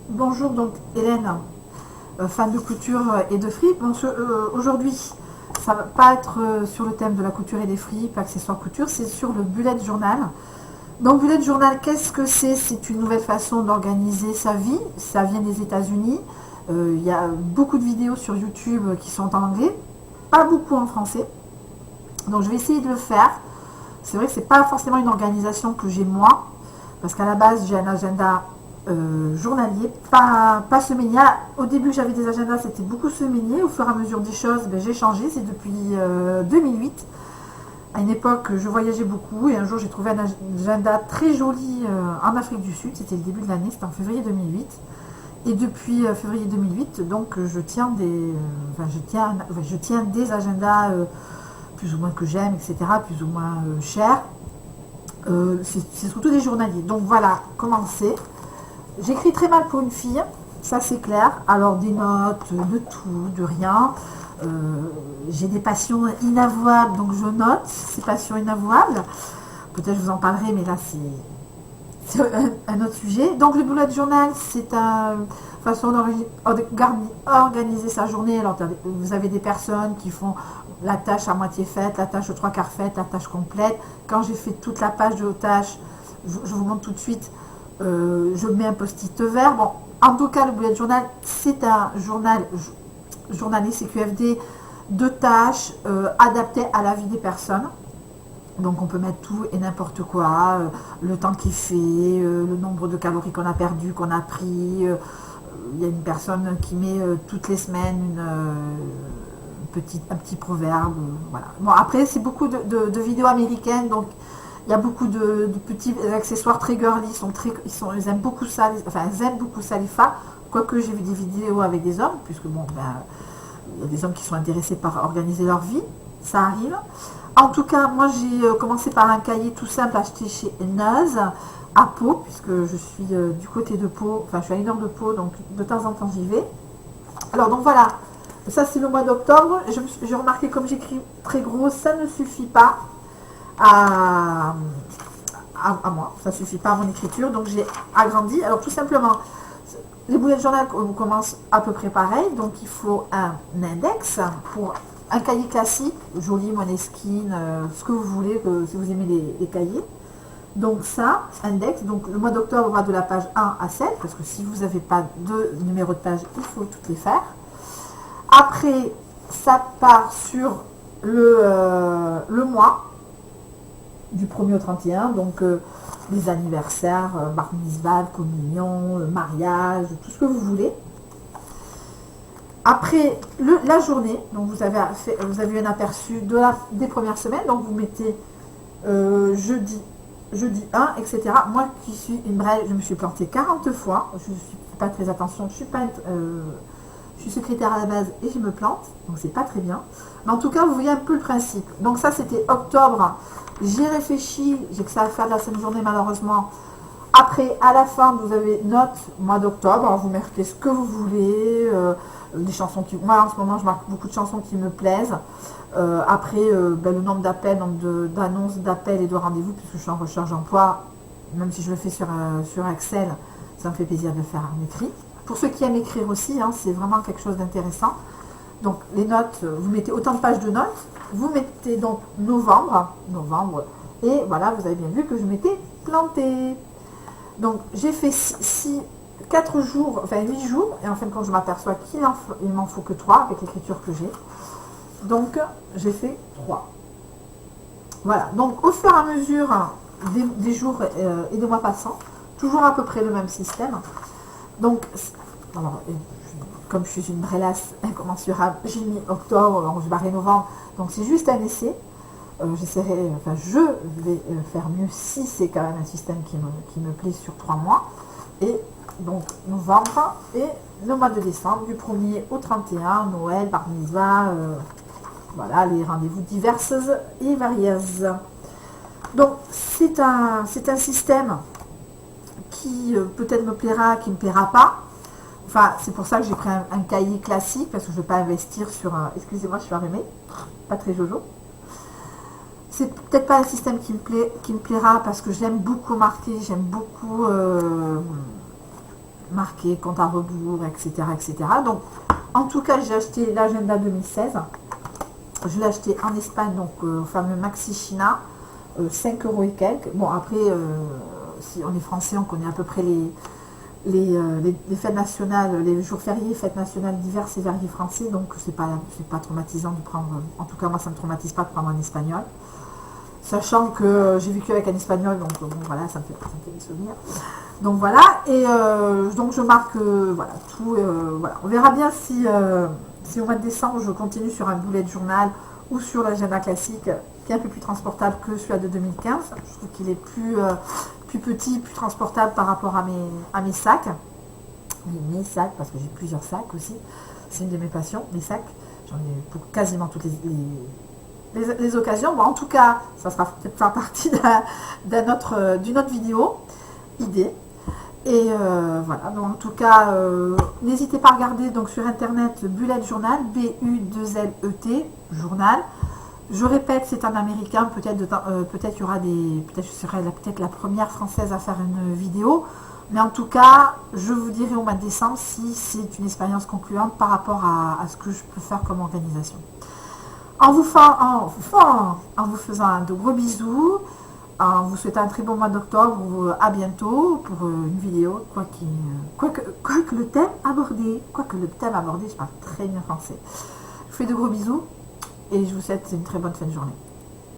Bonjour, donc Hélène, fan de couture et de fripe. Bon, aujourd'hui, ça va pas être sur le thème de la couture et des fripes, accessoires couture, c'est sur le bullet journal. Donc bullet journal, qu'est-ce que c'est? C'est une nouvelle façon d'organiser sa vie. Ça vient des États-Unis. Il y a beaucoup de vidéos sur YouTube qui sont en anglais, pas beaucoup en français. Donc je vais essayer de le faire. C'est vrai que c'est pas forcément une organisation que j'ai moi, parce qu'à la base j'ai un agenda journalier, pas semainier. Au début j'avais des agendas, c'était beaucoup semainier. Au fur et à mesure des choses, j'ai changé. C'est depuis 2008. À une époque, je voyageais beaucoup et un jour j'ai trouvé un agenda très joli en Afrique du Sud. C'était le début de l'année, c'était en février 2008. Et depuis février 2008, donc je tiens des agendas plus ou moins que j'aime, etc., plus ou moins chers. C'est surtout des journaliers. Donc voilà comment c'est. J'écris très mal pour une fille, ça c'est clair. Alors des notes, de tout, de rien. J'ai des passions inavouables, donc je note ces passions inavouables. Peut-être je vous en parlerai, mais là c'est un autre sujet. Donc le bullet journal, c'est une façon d'organiser sa journée. Alors vous avez des personnes qui font la tâche à moitié faite, la tâche aux trois quarts faite, la tâche complète. Quand j'ai fait toute la page de tâches, je vous montre tout de suite, je mets un post-it vert. Bon, en tout cas, le bullet journal, c'est un journalier CQFD de tâches adaptées à la vie des personnes. Donc on peut mettre tout et n'importe quoi, le temps qu'il fait, le nombre de calories qu'on a perdu, qu'on a pris. Il y a une personne qui met toutes les semaines un petit proverbe. Voilà. Bon, après, c'est beaucoup de vidéos américaines, donc il y a beaucoup de petits accessoires très girly. Ils aiment beaucoup ça, elles aiment beaucoup ça, les femmes. Quoique j'ai vu des vidéos avec des hommes, puisque bon, il y a des hommes qui sont intéressés par organiser leur vie, ça arrive. En tout cas, moi j'ai commencé par un cahier tout simple acheté chez Naz à Pau, puisque je suis du côté de Pau, enfin je suis à 1 heure de Pau, donc de temps en temps j'y vais. Alors donc voilà, ça c'est le mois d'octobre. J'ai remarqué, comme j'écris très gros, ça ne suffit pas à moi, ça ne suffit pas à mon écriture, donc j'ai agrandi. Alors tout simplement, les bullet journal commencent à peu près pareil, donc il faut un index pour un cahier classique, joli, Måneskin, ce que vous voulez, si vous aimez les cahiers. Donc ça, index, donc le mois d'octobre va de la page 1 à 7, parce que si vous n'avez pas de numéro de page, il faut toutes les faire. Après, ça part sur le mois, du 1er au 31, donc les anniversaires, bar mitzvah, communion, mariage, tout ce que vous voulez. Après la journée, donc vous avez un aperçu des premières semaines, donc vous mettez jeudi 1, etc. Moi qui suis une brève, je me suis plantée 40 fois, je ne suis pas très attention, je suis secrétaire à la base et je me plante, donc c'est pas très bien. Mais en tout cas, vous voyez un peu le principe. Donc ça, c'était octobre. J'ai réfléchi, j'ai que ça à faire de la semaine journée malheureusement. Après, à la fin, vous avez note mois d'octobre. Alors vous marquez ce que vous voulez, des chansons qui... Moi, en ce moment, je marque beaucoup de chansons qui me plaisent. Après, le nombre d'appels, d'annonces, d'appels et de rendez-vous, puisque je suis en recherche d'emploi, même si je le fais sur Excel, ça me fait plaisir de le faire en écrit. Pour ceux qui aiment écrire aussi, hein, c'est vraiment quelque chose d'intéressant. Donc les notes, vous mettez autant de pages de notes, vous mettez donc novembre, et voilà, vous avez bien vu que je m'étais plantée. Donc j'ai fait 4 jours, enfin 8 jours, et en fin de compte je m'aperçois qu'il m'en faut que 3 avec l'écriture que j'ai. Donc j'ai fait 3. Voilà, donc au fur et à mesure des jours et des mois passants, toujours à peu près le même système. Donc, alors, comme je suis une brélasse incommensurable, j'ai mis octobre, je barrais novembre, donc c'est juste un essai. Je vais faire mieux si c'est quand même un système qui me plaît sur 3 mois. Et donc novembre et le mois de décembre, du 1er au 31, Noël, bar mitzvah, voilà, les rendez-vous diverses et variés. Donc c'est un système qui peut-être me plaira, qui ne me plaira pas. Enfin, c'est pour ça que j'ai pris un cahier classique, parce que je ne veux pas investir sur un... Excusez-moi, je suis arrêmée, pas très jojo. C'est peut-être pas un système qui me plaira, parce que j'aime beaucoup marquer, j'aime beaucoup marqué compte à rebours, etc. etc. Donc, en tout cas, j'ai acheté l'agenda 2016. Je l'ai acheté en Espagne, donc au fameux Maxi China, 5 € et quelques. Bon, après, si on est français, on connaît à peu près les fêtes nationales, les jours fériés, fêtes nationales diverses et variées français, donc c'est pas traumatisant de prendre, en tout cas moi ça ne me traumatise pas de prendre un espagnol, sachant que j'ai vécu avec un espagnol, donc bon, voilà, ça me fait des souvenirs. Donc voilà, et donc je marque voilà tout, voilà. On verra bien si au mois de décembre je continue sur un bullet journal ou sur l'agenda classique qui est un peu plus transportable que celui de 2015. Je trouve qu'il est plus petit, plus transportable par rapport à mes sacs. Mes sacs, parce que j'ai plusieurs sacs aussi. C'est une de mes passions, mes sacs. J'en ai pour quasiment toutes les occasions. Bon, en tout cas, ça sera peut-être faire partie d'une autre vidéo idée. Et voilà, donc en tout cas, n'hésitez pas à regarder donc sur internet Bullet Journal, B-U-2-L-E-T, journal. Je répète, c'est un américain, peut-être il y aura peut-être je serai peut-être la première française à faire une vidéo, mais en tout cas, je vous dirai au mois de décembre si c'est une expérience concluante par rapport à ce que je peux faire comme organisation. En vous faisant de gros bisous, en vous souhaitant un très bon mois d'octobre, à bientôt pour une vidéo, quoique le thème abordé, je parle très bien français. Je vous fais de gros bisous et je vous souhaite une très bonne fin de journée.